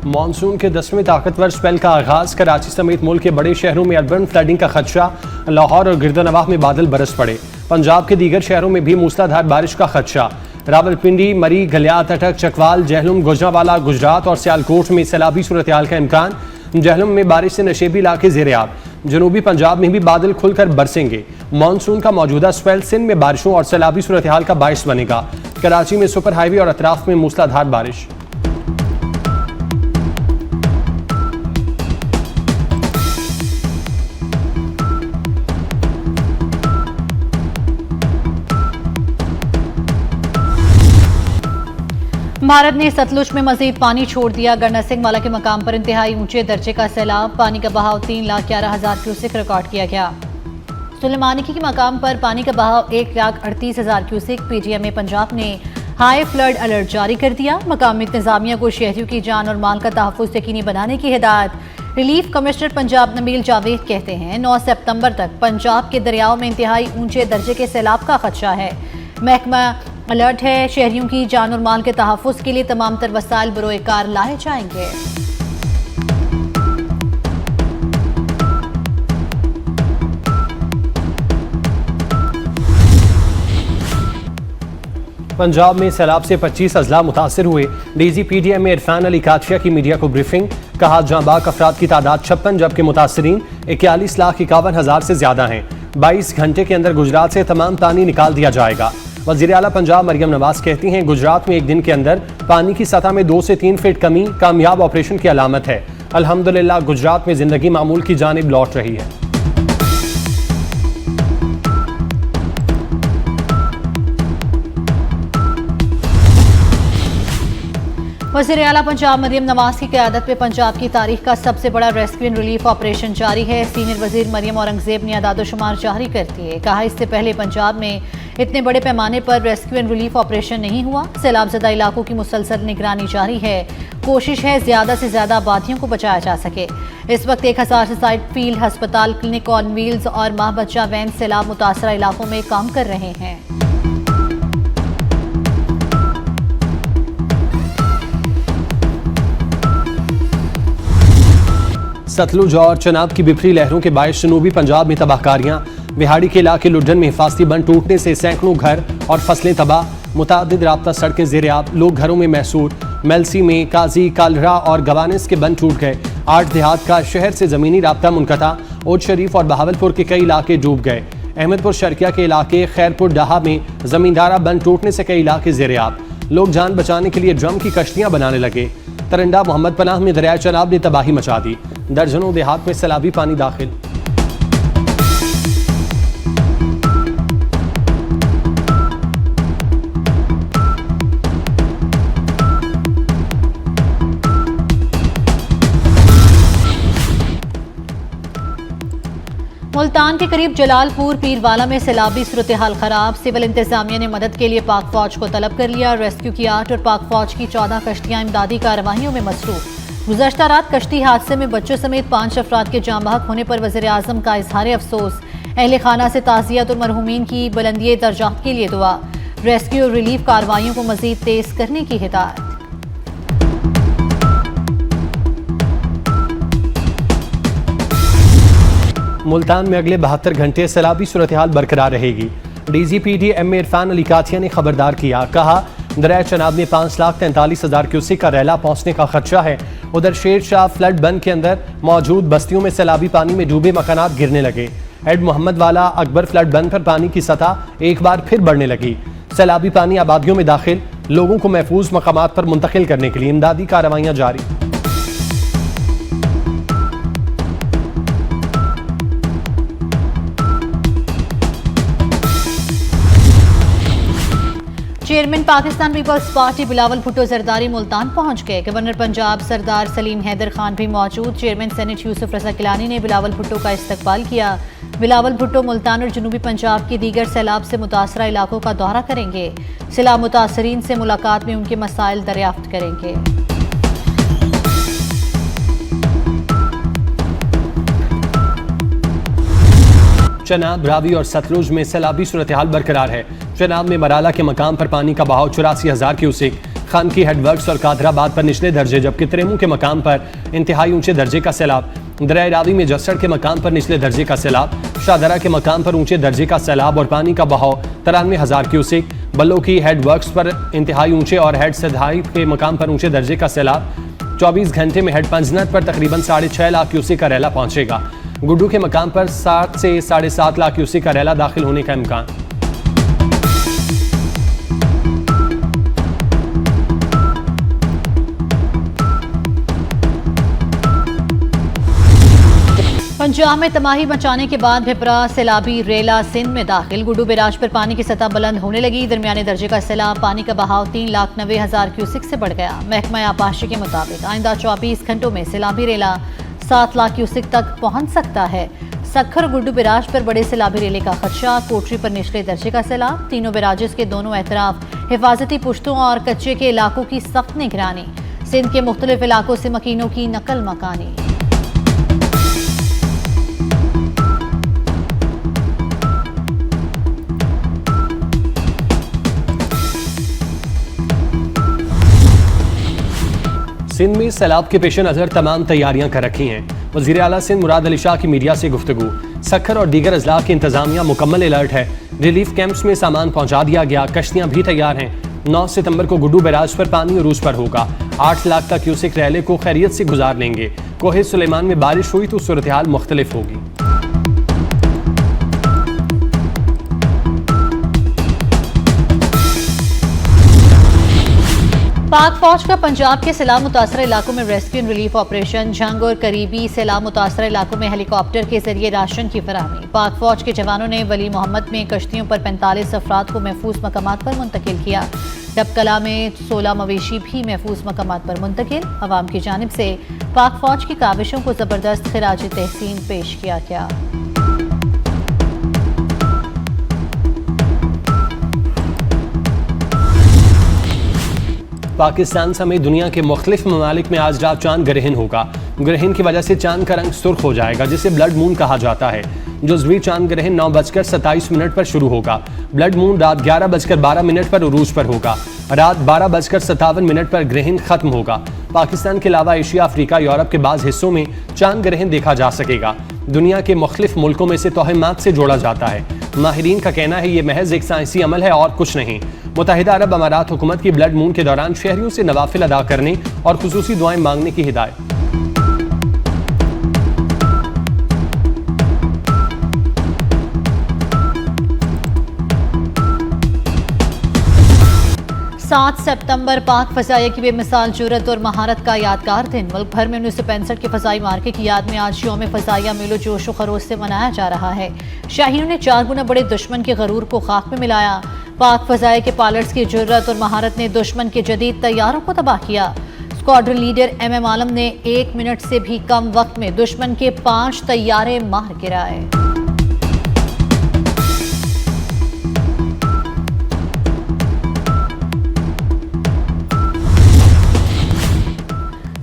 Monsoon के 10वें ताकतवर स्पेल का आगाज। कराची समेत मुल्क के बड़े शहरों में अर्बन फ्लडिंग का खदशा। लाहौर और गिरदनवाह में बादल बरस पड़े। पंजाब के दीगर शहरों में भी मूसलाधार बारिश का खदशा। रावलपिंडी, मरी, गलियात, अटक, चकवाल, जहलुम, गुजरांवाला, गुजरात और सियालकोट में सैलाबी सूरत हाल का इम्कान। जहलुम में बारिश से नशेबी इलाके ज़ेर-ए-आब। जनूबी पंजाब में भी बादल खुलकर बरसेंगे। मानसून का मौजूदा स्पेल सिंध में बारिशों और सैलाबी सूरत हाल का बाइस बनेगा। कराची में सुपर हाईवे और अतराफ में मूसलाधार बारिश। भारत ने सतलुज में मजीद पानी छोड़ दिया। गन्ना सिंह वाला के मकाम पर इंतहाई ऊंचे दर्जे का सैलाब। पानी का बहाव 3,11,000 क्यूसेक रिकॉर्ड किया गया। सुलेमानिकी के मकाम पर पानी का बहाव 1,38,000 क्यूसेक। पीजीएमए पंजाब ने हाई फ्लड अलर्ट जारी कर दिया। मकामी इंतजामिया को शहरियों की जान और माल का तहफ़्फ़ुज़ यकीनी बनाने की हिदायत। रिलीफ कमिश्नर पंजाब नबील जावेद कहते हैं 9 सितंबर तक पंजाब के दरियाओं में इंतहाई ऊंचे दर्जे के सैलाब का खदशा है। महकमा अलर्ट है। शहरियों की जान और माल के तहफ़्फ़ुज़ के लिए तमाम तर वसाइल बरोए कार लाए जाएंगे। पंजाब में सैलाब से 25 अजला मुतासिर हुए। DGPDM इरफान अली काचिया की मीडिया को ब्रीफिंग। कहा जांबाक अफराद की तादाद 56 जबकि मुतासरीन 41,51,000 से ज्यादा हैं। 22 घंटे के अंदर गुजरात से तमाम पानी निकाल दिया जाएगा। वज़ीर आला पंजाब मरियम नवाज कहती हैं गुजरात में एक दिन के अंदर पानी की सतह में 2 से 3 फीट कमी कामयाब ऑपरेशन की अलामत है। अल्हम्दुलिल्लाह गुजरात में जिंदगी मामूल की जानिब लौट रही है। वज़ीर आला पंजाब मरियम नवाज की क़यादत में पंजाब की तारीख का सबसे बड़ा रेस्क्यू एंड रिलीफ ऑपरेशन जारी है। सीनियर वज़ीर मरियम औरंगज़ेब ने अदाद-ओ-शुमार जारी कर दिए। कहा इससे पहले पंजाब में इतने बड़े पैमाने पर रेस्क्यू एंड रिलीफ ऑपरेशन नहीं हुआ। सैलाबज़दा इलाकों की मुसलसल निगरानी जारी है। कोशिश है ज़्यादा से ज़्यादा आबादियों को बचाया जा सके। इस वक्त 1000 से ज़ायद फील्ड हस्पताल, क्लिनिक ऑन व्हील्स और माँ बच्चा वैन सैलाब मुतासरा इलाकों में काम कर रहे हैं। सतलुज और चनाब की बिफरी लहरों के बायस जनूबी पंजाब में तबाहकारियां। विहाड़ी के इलाके लुड्डन में हिफाजती बंद टूटने से सैकड़ों घर और फसलें तबाह। मुतादिद राब्ता सड़कें ज़ेर-ए-आब, लोग घरों में महसूर। मेलसी में काजी, कालरा और गवानिस के बंद टूट गए। 8 देहात का शहर से ज़मीनी राब्ता मुनक़ता। ओद शरीफ और बहावलपुर के कई इलाके डूब गए। अहमदपुर शर्किया के इलाके खैरपुर डाहा में ज़मींदारा बंद टूटने से कई इलाके ज़ेर-ए-आब। लोग जान बचाने के लिए ड्रम की कश्तियाँ बनाने लगे। तरंडा मोहम्मद पनाह में दरिया चनाब ने तबाही मचा दी। दर्जनों देहात में सैलाबी पानी दाखिल। मुल्तान के करीब जलालपुर पीरवाला में सैलाबी सूरत हाल खराब। सिविल इंतजामिया ने मदद के लिए पाक फौज को तलब कर लिया। रेस्क्यू की 8 और पाक फौज की 14 कश्तियां इमदादी कार्रवाइयों में मसरूफ। गुज़श्ता रात कश्ती हादसे में बच्चों समेत 5 अफराद के जाँ बहक होने पर वज़ीर आज़म का इजहार अफसोस। अहले खाना से ताज़ियत और मरहूमीन की बुलंदी दर्जात के लिए दुआ। रेस्क्यू और रिलीफ कार्रवाइयों को मज़ीद तेज करने की हिदायत। मुल्तान में अगले 72 घंटे सैलाबी सूरत हाल बरकरार रहेगी। DGPDM इरफान अली काचिया ने खबरदार किया। कहा दरिया चनाब में 5,43,000 क्यूसेक का रैला पहुंचने का खदशा है। उधर शेर शाह फ्लड बंद के अंदर मौजूद बस्तियों में सैलाबी पानी में डूबे मकानात गिरने लगे। हेड मोहम्मद वाला अकबर फ्लड बंद पर पानी की सतह एक बार फिर बढ़ने लगी। सैलाबी पानी आबादियों में दाखिल। लोगों को महफूज मकामात पर मुंतकिल करने के लिए इमदादी कार्रवाइयां जारी। चेयरमैन पाकिस्तान पीपल्स पार्टी बिलावल भुट्टो जरदारी मुल्तान पहुंच गए। गवर्नर पंजाब सरदार सलीम हैदर खान भी मौजूद। चेयरमैन सेनेट यूसुफ रजा किलानी ने बिलावल भुट्टो का इस्तकबाल किया। बिलावल भुट्टो मुल्तान और जनूबी पंजाब के दीगर सैलाब से मुतासरा इलाकों का दौरा करेंगे। सैलाब मुतासरीन से मुलाकात में उनके मसाइल दरियाफ्त करेंगे। चनाब, रावी और सतलुज में सैलाबी सूरत हाल बरकरार है। चनाब में मराला के मकाम पर पानी का बहाव 84,000 क्यूसेक। खानकी, हेडवर्क्स और कादराबाद पर निचले दर्जे, जबकि त्रेमू के मकाम पर इंतहाई ऊंचे दर्जे का सैलाब। दरिया रावी में जस्सड़ के मकाम पर निचले दर्जे का सैलाब, शाहदरा के मकाम पर ऊंचे दर्जे का सैलाब और पानी का बहाव 93,000 क्यूसेक। बल्लो की हेडवर्क्स पर इंतहाई ऊंचे और हेड सदाई के मकाम पर ऊंचे दर्जे का सैलाब। 24 घंटे में हेड पंजनत पर तकरीबन 6.5 लाख क्यूसेक का रैला पहुंचेगा। गुड्डू के मकाम पर 7 से 7.5 लाख क्यूसेक का रैला दाखिल होने का इम्कान। पंजाब में तबाही मचाने के बाद भिपरा सैलाबी रेला सिंध में दाखिल। गुड्डू बैराज पर पानी की सतह बुलंद होने लगी। दरमियाने दर्जे का सैलाब, पानी का बहाव 3,90,000 क्यूसेक से बढ़ गया। महकमा आबपाशी के मुताबिक आइंदा 24 घंटों में सैलाबी रेला 7 लाख क्यूसेक तक पहुंच सकता है। सखर गुड्डू बैराज पर बड़े सैलाबी रेले का खदशा। कोटरी पर निचले दर्जे का सैलाब। तीनों बैराजेस के दोनों एतराफ हिफाजती पुश्तों और कच्चे के इलाकों की सख्त निगरानी। सिंध के मुख्तलिफ इलाकों से मकीनों की नकल मकानी। सिंध में सैलाब के पेश नज़र तमाम तैयारियां कर रखी हैं। वज़ीर आला सिंध मुराद अली शाह की मीडिया से गुफ्तगू। सखर और दीगर अजला की इंतजामिया मुकम्मल अलर्ट है। रिलीफ कैंप्स में सामान पहुंचा दिया गया, कश्तियां भी तैयार हैं। 9 सितंबर को गुड्डू बैराज पर पानी अरूज पर होगा। 8 लाख का क्यूसेक रैले को खैरियत से गुजार लेंगे। कोहे सुलेमान में बारिश हुई तो सूरत हाल मुख्तलिफ होगी। पाक फौज का पंजाब के सैलाब मुतासर इलाकों में रेस्क्यू एंड रिलीफ ऑपरेशन। जंग और करीबी सैलाब मुतासर इलाकों में हेलीकॉप्टर के जरिए राशन की फराहमी। पाक फौज के जवानों ने वली मोहम्मद में कश्तियों पर 45 अफराद को महफूज मकामात पर मुंतकिल किया। डबकला में 16 मवेशी भी महफूज मकामात पर मुंतकिल। अवाम की जानिब से पाक फौज की काविशों को जबरदस्त खिराज तहसीन पेश किया गया। पाकिस्तान समेत दुनिया के मुख्तलिफ ममालिक में आज रात चांद ग्रहण होगा। ग्रहण की वजह से चांद का रंग सुर्ख हो जाएगा, जिसे ब्लड मून कहा जाता है। जुज़वी चांद ग्रहण 9:27 पर शुरू होगा। ब्लड मून रात 11:12 पर उरूज पर होगा। रात 12:57 पर ग्रहण खत्म होगा। पाकिस्तान के अलावा एशिया, अफ्रीका, यूरोप के बाज़ हिस्सों में चांद ग्रहण देखा जा सकेगा। दुनिया के मुख्तलिफ मुल्कों में से तोहमात से जोड़ा जाता है। माहिरीन का कहना है ये महज एक साइंसी अमल है और कुछ नहीं। मुत्तहिदा अरब अमारात हुकूमत की ब्लड मून के दौरान शहरियों से नवाफिल अदा करने और खुसूसी दुआएं मांगने की हिदायत। सात सितंबर पाक फ़ज़ाइया की बेमिसाल जुर्रत और महारत का यादगार दिन। मुल्क भर में 1965 के फ़ज़ाई मार्के की याद में आज यौम फ़ज़ाइया मेलो जोश व खरोश से मनाया जा रहा है। शाहीनों ने 4 गुना बड़े दुश्मन के गरूर को खाक में मिलाया। पाक फ़ज़ाइया के पायलट्स की जुर्रत और महारत ने दुश्मन के जदीद तैयारों को तबाह किया। स्क्वाड्रन लीडर MM आलम ने 1 मिनट से भी कम वक्त में दुश्मन के 5 तैयारे मार गिराए।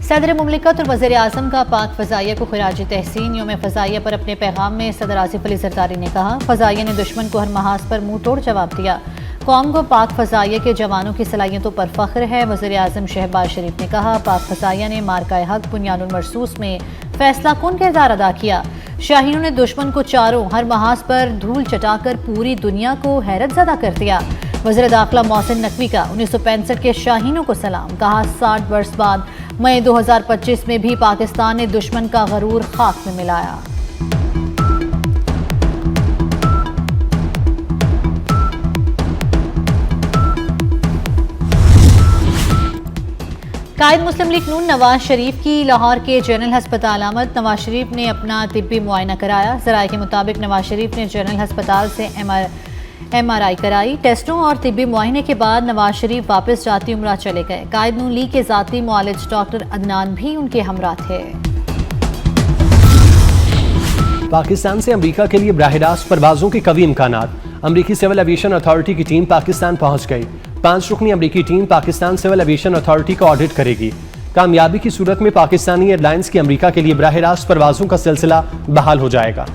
सदर मुमलिकत और वज़ीर आज़म का पाक फ़ज़ाइया को खिराज तहसीन। यौम फ़ज़ाइया पर अपने पैगाम में सदर आसिफ अली ज़रदारी ने कहा, फ़ज़ाइया ने दुश्मन को हर महाज पर मुंह तोड़ जवाब दिया। कौम को पाक फ़ज़ाइया के जवानों की सलाहियतों पर फ़ख्र है। वज़ीर आज़म शहबाज शरीफ ने कहा, पाक फ़ज़ाइया ने मार्का हक बुनियानुल मरसूस में फैसला कुन किरदार अदा किया। शाहीनों ने दुश्मन को चारों हर महाज पर धूल चटाकर पूरी दुनिया को हैरत ज़दा कर दिया। वज़ीर दाखिला मोहसिन नकवी का 1965 के शाहीनों को सलाम। कहा, 60 वर्ष बाद मई 2025 में भी पाकिस्तान ने दुश्मन का गरूर खाक में मिलाया। कायद मुस्लिम लीग नून नवाज शरीफ की लाहौर के जनरल हस्पताल आमद। नवाज शरीफ ने अपना तिब्बी मुआयना कराया। ज़राए के मुताबिक नवाज शरीफ ने जनरल हस्पताल से MRI कराई। टेस्टों और तिब्बी मुआयने के बाद नवाज शरीफ वापस जाती उम्रा चले गए। कायद नून लीग के ज़ाती मुआलिज डॉक्टर अदनान भी उनके हमरा थे। पाकिस्तान से अमेरिका के लिए बराह रास्त परवाजों के कवी इम्कानात। अमेरिकी सिविल एविएशन अथॉरिटी की टीम पाकिस्तान पहुंच गई। 5 रुकनी अमेरिकी team Pakistan civil aviation authority का ऑडिट करेगी। कामयाबी की सूरत में पाकिस्तानी एयरलाइंस की अमेरिका के लिए बराह रास्त परवाजों का सिलसिला बहाल हो जाएगा।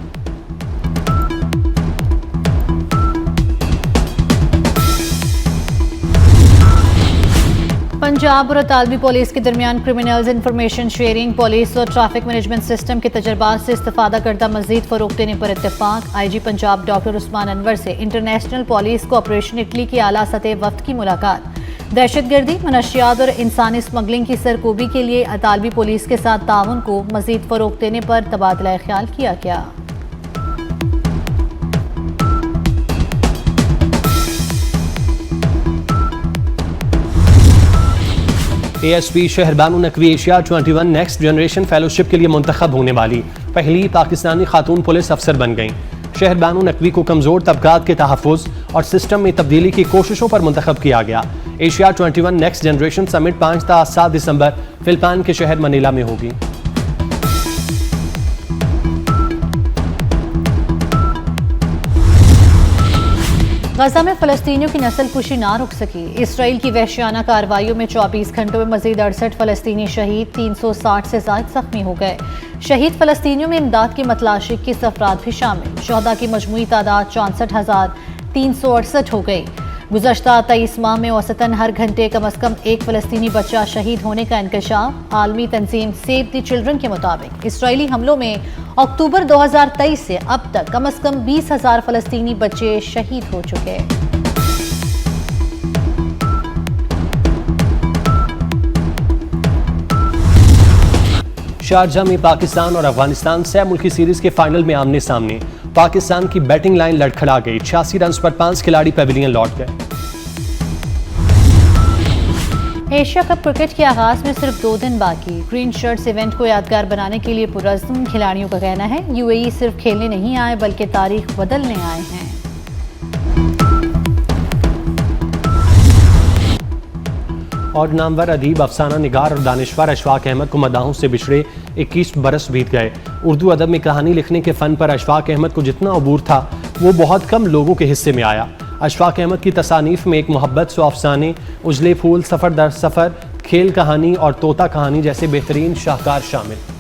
पंजाब और अतालवी पुलिस के दरमियान क्रिमिनल्स इंफॉर्मेशन शेयरिंग, पुलिस और ट्रैफिक मैनेजमेंट सिस्टम के तजर्बात से इस्तेफादा करता मजीद फरोग देने पर इत्तेफाक। IG पंजाब डॉक्टर उस्मान अनवर से इंटरनेशनल पुलिस कोऑपरेशन इटली की आला सतह वफ्द की मुलाकात। दहशतगर्दी, मनशियात और इंसानी स्मगलिंग की सरकोबी के लिए अतालवी पुलिस के साथ ताउन को मजीद फरोग देने पर तबादला ख्याल किया गया। ASP शहर Bano Naqvi Asia 21 next generation fellowship के लिए मुंतखब होने वाली पहली पाकिस्तानी खातून पुलिस अफसर बन गईं। शहर बानो नकवी को कमज़ोर तबकात के तहफ़्फ़ुज़ और सिस्टम में तब्दीली की कोशिशों पर मुंतखब किया गया। एशिया 21 नेक्स्ट जनरेशन समिट 5 से 7 दिसंबर फिलिपाइन के शहर मनीला में होगी। गजा में फ़लस्तीनियों की नस्ल कुशी ना रुक सकी। इसराइल की वहशियाना कार्रवाइयों में 24 घंटों में मजीद 68 फ़लस्तीनी शहीद, 360 से ज़ायद जख्मी हो गए। शहीद फ़लस्तीनियों में इमदाद के मतलाशिक के अफराद भी शामिल। शुहदा की मजमूई तादाद 64,368 हो गई। गुज़श्ता 23 माह में औसतन हर घंटे कम अज़ कम एक फ़लस्तीनी बच्चा शहीद होने का इंकशाफ। आलमी तंजीम सेव द चिल्ड्रन के मुताबिक इसराइली हमलों में अक्टूबर 2023 से अब तक कम अज़ कम 20,000 फ़लस्तीनी बच्चे शहीद हो चुके। शारजाह में पाकिस्तान और अफगानिस्तान सह मुल्की सीरीज के फाइनल में आमने सामने। पाकिस्तान की बैटिंग लाइन लड़खड़ा गई। 86 रन पर 5 खिलाड़ी पेविलियन लौट गए। एशिया कप क्रिकेट के आगाज में सिर्फ 2 दिन बाकी। ग्रीन शर्ट्स इवेंट को यादगार बनाने के लिए पुरअज़्म खिलाड़ियों का कहना है UAE सिर्फ खेलने नहीं आए बल्कि तारीख बदलने आए हैं। और नामवर अदीब, अफसाना निगार और दानिश्वर अशफाक अहमद को मदाहों से बिछड़े 21 बरस बीत गए। उर्दू अदब में कहानी लिखने के फ़न पर अशफाक अहमद को जितना अबूर था वो बहुत कम लोगों के हिस्से में आया। अशफाक अहमद की तसानीफ में एक मोहब्बत सो अफसाने, उजले फूल, सफ़र दर सफ़र, खेल कहानी और तोता कहानी जैसे बेहतरीन शाहकार शामिल।